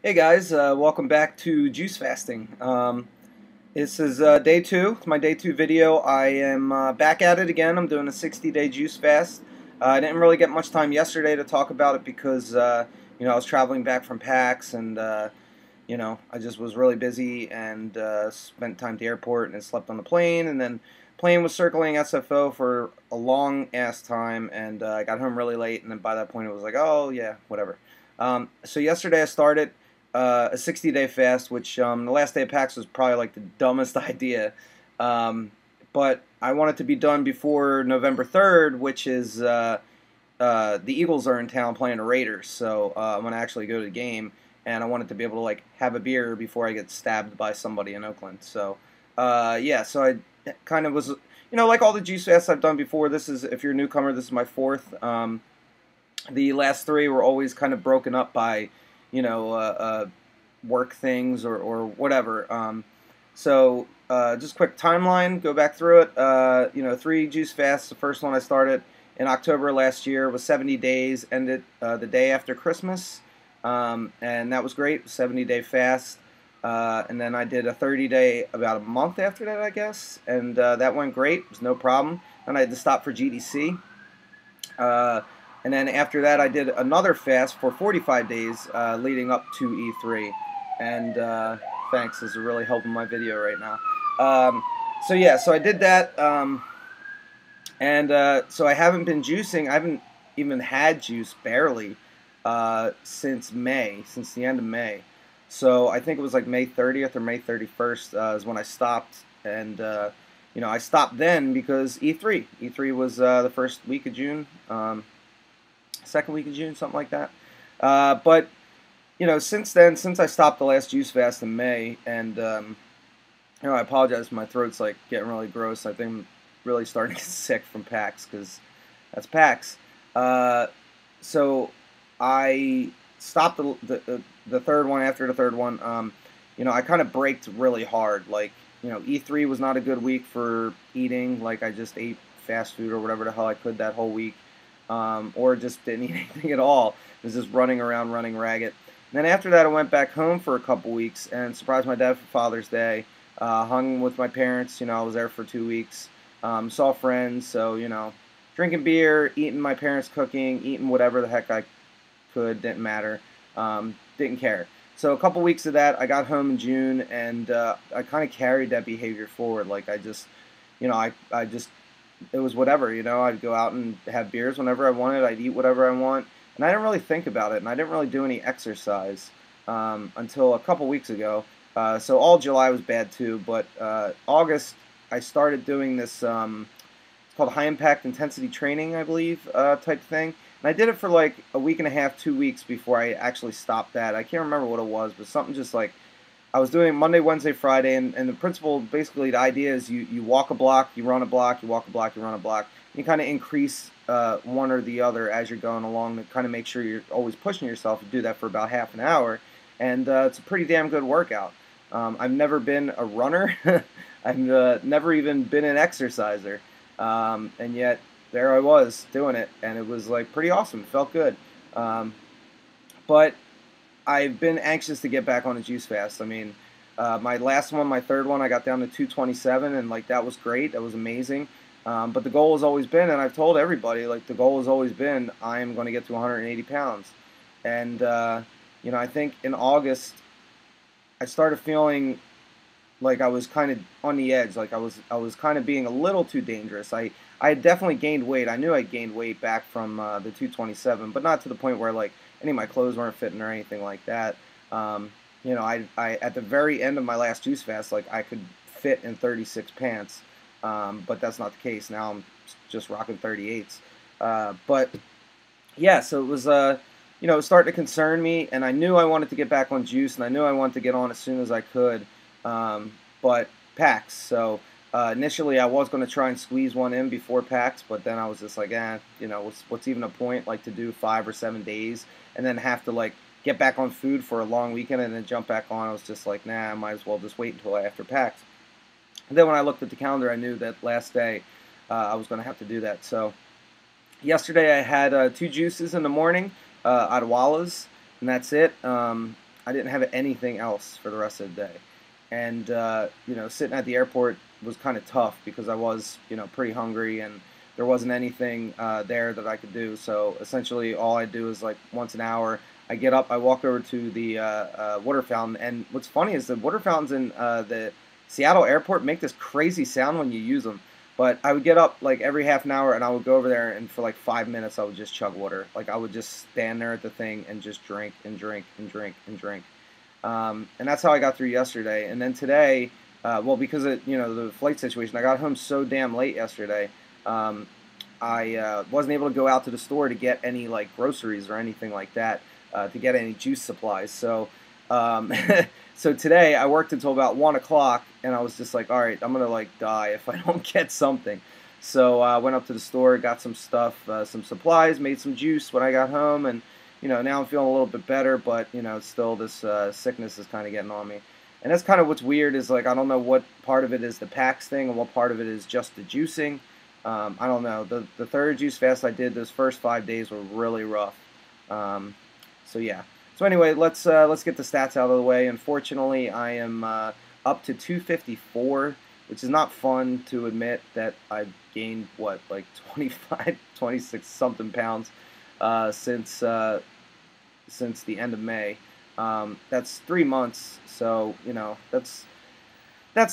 Hey guys, welcome back to Juice Fasting. This is day two. It's my day two video. I am back at it again. I'm doing a 60-day juice fast. I didn't really get much time yesterday to talk about it because I was traveling back from PAX and I just was really busy and spent time at the airport and slept on the plane, and then plane was circling SFO for a long ass time, and I got home really late, and then by that point it was like, oh yeah, whatever. So yesterday I started a 60-day fast, which the last day of PAX was probably like the dumbest idea. But I want it to be done before November 3rd, which is the Eagles are in town playing the Raiders. So I'm going to actually go to the game, and I wanted to be able to like have a beer before I get stabbed by somebody in Oakland. So yeah, so I kind of was, like all the juice fasts I've done before. This is, if you're a newcomer, this is my fourth. The last three were always kind of broken up by work things or whatever. Just quick timeline, go back through it. Three juice fasts. The first one I started in October last year was 70 days, ended the day after Christmas, and that was great, 70-day fast. And then I did a 30-day about a month after that, I guess, and that went great. It was no problem. Then I had to stop for GDC. And then after that, I did another fast for 45 days leading up to E3. And thanks, this is really helping my video right now. So I did that. So I haven't been juicing. I haven't even had juice barely since May, since the end of May. So I think it was like May 30th or May 31st is when I stopped. And, I stopped then because E3. E3 was the first week of June. Second week of June, something like that. But since then, since I stopped the last juice fast in May, and I apologize, my throat's like getting really gross. I think I'm really starting to get sick from PAX because that's PAX. So I stopped the third one after the third one. I kind of braked really hard. Like E3 was not a good week for eating. Like I just ate fast food or whatever the hell I could that whole week. Or just didn't eat anything at all. It was just running around, running ragged. And then after that, I went back home for a couple weeks and surprised my dad for Father's Day. Hung with my parents. I was there for 2 weeks. Saw friends. So, drinking beer, eating my parents' cooking, eating whatever the heck I could. Didn't matter. Didn't care. So a couple weeks of that, I got home in June, and I kind of carried that behavior forward. Like I just, I just it was whatever, I'd go out and have beers whenever I wanted. I'd eat whatever I want, and I didn't really think about it, and I didn't really do any exercise until a couple weeks ago. So all July was bad too, but August I started doing this. It's called high impact intensity training, I believe, type thing. And I did it for like a week and a half, 2 weeks before I actually stopped that. I can't remember what it was, but something just like I was doing Monday, Wednesday, Friday, and the principle, basically, the idea is you walk a block, you run a block, you walk a block, you run a block. You kind of increase one or the other as you're going along to kind of make sure you're always pushing yourself to do that for about half an hour. And it's a pretty damn good workout. I've never been a runner. I've never even been an exerciser. And yet, there I was doing it, and it was like pretty awesome. It felt good. But I've been anxious to get back on a juice fast. I mean, my last one, my third one, I got down to 227, and like that was great. That was amazing. But the goal has always been, and I've told everybody, like the goal has always been, I am going to get to 180 pounds. And I think in August, I started feeling like I was kind of on the edge. Like I was kind of being a little too dangerous. I had definitely gained weight. I knew I gained weight back from the 227, but not to the point where like any of my clothes weren't fitting or anything like that. I at the very end of my last juice fast, like I could fit in 36 pants, but that's not the case. Now I'm just rocking 38s. But yeah, so it was it was starting to concern me, and I knew I wanted to get back on juice, and I knew I wanted to get on as soon as I could. But PAX, so initially I was going to try and squeeze one in before PAX, but then I was just like, what's even a point, like to do 5 or 7 days and then have to like get back on food for a long weekend and then jump back on. I was just like, nah, I might as well just wait until after PAX. And then when I looked at the calendar, I knew that last day I was going to have to do that. So yesterday I had 2 juices in the morning, Adwalas, and that's it. I didn't have anything else for the rest of the day. And you know, sitting at the airport was kind of tough because I was, you know, pretty hungry, and there wasn't anything there that I could do. So essentially, all I do is like once an hour, I get up, I walk over to the water fountain. And what's funny is the water fountains in the Seattle airport make this crazy sound when you use them. But I would get up like every half an hour, and I would go over there, and for like 5 minutes I would just chug water. Like I would just stand there at the thing and just drink and drink and drink and drink. And that's how I got through yesterday. And then today, well, because of, you know, the flight situation, I got home so damn late yesterday. Um, I wasn't able to go out to the store to get any like groceries or anything like that, to get any juice supplies. So, um, so today I worked until about 1 o'clock, and I was just like, all right, I'm gonna like die if I don't get something. So I went up to the store, got some stuff, some supplies, made some juice when I got home, and you know, now I'm feeling a little bit better, but you know, still this sickness is kind of getting on me. And that's kind of what's weird is like I don't know what part of it is the PAX thing and what part of it is just the juicing. I don't know. The third juice fast I did, those first 5 days were really rough. Um, so yeah. So anyway, let's get the stats out of the way. Unfortunately, I am up to 254, which is not fun to admit that I've gained what, like 25, 26 something pounds since the end of May. That's 3 months, so you know that's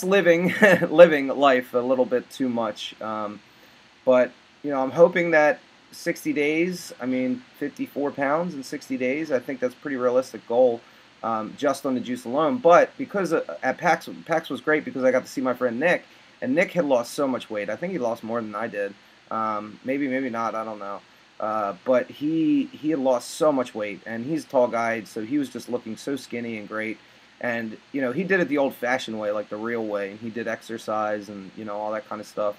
living living life a little bit too much. But you know, I'm hoping that 60 days. I mean, 54 pounds in 60 days. I think that's a pretty realistic goal, just on the juice alone. But because at PAX was great because I got to see my friend Nick, and Nick had lost so much weight. I think he lost more than I did. Maybe not. I don't know. But he had lost so much weight, and he's a tall guy, so he was just looking so skinny and great. And you know, he did it the old-fashioned way, like the real way. He did exercise and you know all that kind of stuff.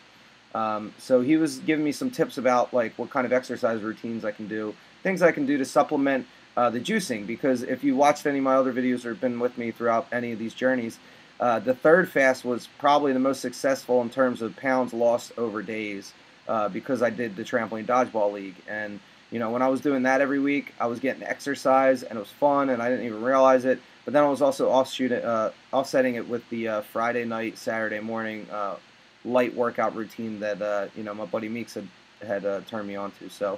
So he was giving me some tips about like what kind of exercise routines I can do, things I can do to supplement the juicing. Because if you watched any of my other videos or been with me throughout any of these journeys, the third fast was probably the most successful in terms of pounds lost over days, because I did the trampoline dodgeball league. And you know, when I was doing that every week, I was getting exercise and it was fun, and I didn't even realize it. But then I was also offsetting it with the Friday night, Saturday morning light workout routine that you know, my buddy Meeks had turned me on to. So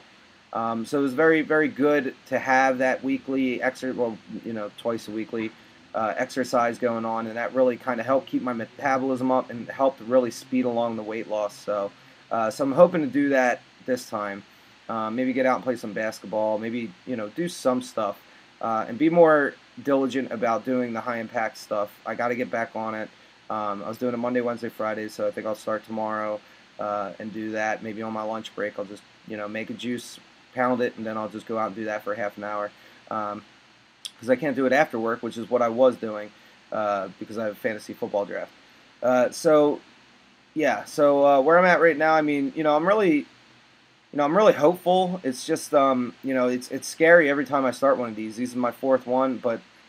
it was very, very good to have that weekly well, you know, twice a weekly exercise going on, and that really kind of helped keep my metabolism up and helped really speed along the weight loss. So I'm hoping to do that this time. Maybe get out and play some basketball. Maybe, you know, do some stuff, and be more diligent about doing the high impact stuff. I got to get back on it. I was doing it Monday, Wednesday, Friday, so I think I'll start tomorrow and do that. Maybe on my lunch break, I'll just, you know, make a juice, pound it, and then I'll just go out and do that for half an hour. Because I can't do it after work, which is what I was doing, because I have a fantasy football draft. So yeah, so where I'm at right now, I mean, you know, I'm really hopeful. It's just, you know, it's scary every time I start one of these. These is my fourth one,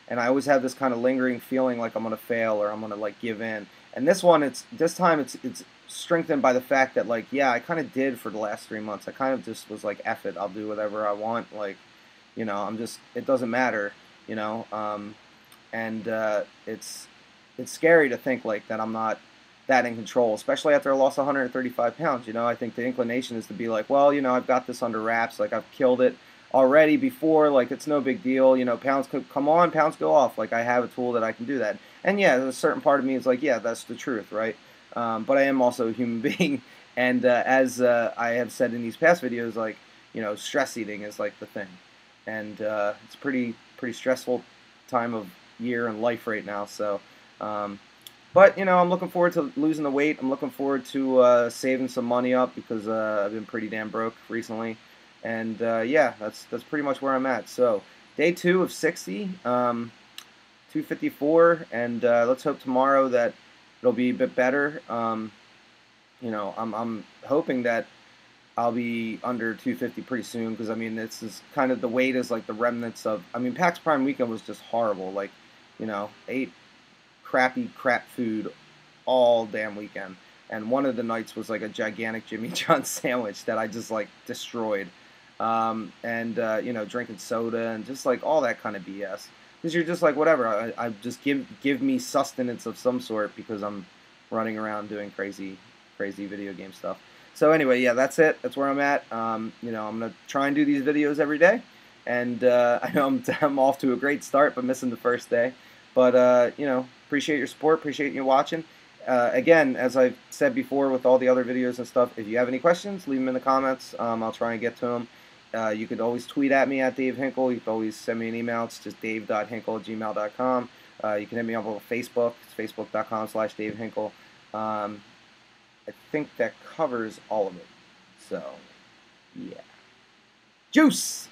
and I always have this kind of lingering feeling like I'm gonna fail or I'm gonna like give in. And this time it's strengthened by the fact that like, yeah, I kind of did for the last 3 months. I kind of just was like, F it, I'll do whatever I want. Like, you know, it doesn't matter, you know. And it's scary to think like that I'm not that in control, especially after I lost 135 pounds. You know, I think the inclination is to be like, well, you know, I've got this under wraps. Like, I've killed it already before. Like, it's no big deal. You know, pounds could come on, pounds go off. Like, I have a tool that I can do that. And yeah, there's a certain part of me is like, yeah, that's the truth, right? But I am also a human being. And as I have said in these past videos, like, you know, stress eating is like the thing. And it's pretty stressful time of year and life right now. So, but, you know, I'm looking forward to losing the weight. I'm looking forward to saving some money up because I've been pretty damn broke recently. And, yeah, that's pretty much where I'm at. So, day 2 of 60, 254, and let's hope tomorrow that it'll be a bit better. You know, I'm hoping that I'll be under 250 pretty soon because, I mean, this is kind of the weight is like the remnants of, I mean, PAX Prime weekend was just horrible. Like, you know, ate crappy crap food all damn weekend, and one of the nights was like a gigantic Jimmy John's sandwich that I just like destroyed, and you know, drinking soda and just like all that kind of BS. because you're just like whatever. I just give me sustenance of some sort because I'm running around doing crazy video game stuff. So anyway, yeah, that's it. That's where I'm at. You know, I'm gonna try and do these videos every day, and I know I'm off to a great start, but missing the first day. But you know, appreciate your support. Appreciate you watching. Again, as I've said before with all the other videos and stuff, if you have any questions, leave them in the comments. I'll try and get to them. You could always tweet at me at Dave Hinkle. You could always send me an email. It's just dave.hinkle@gmail.com. You can hit me up on Facebook. It's facebook.com/Dave Hinkle. I think that covers all of it. So, yeah. Juice!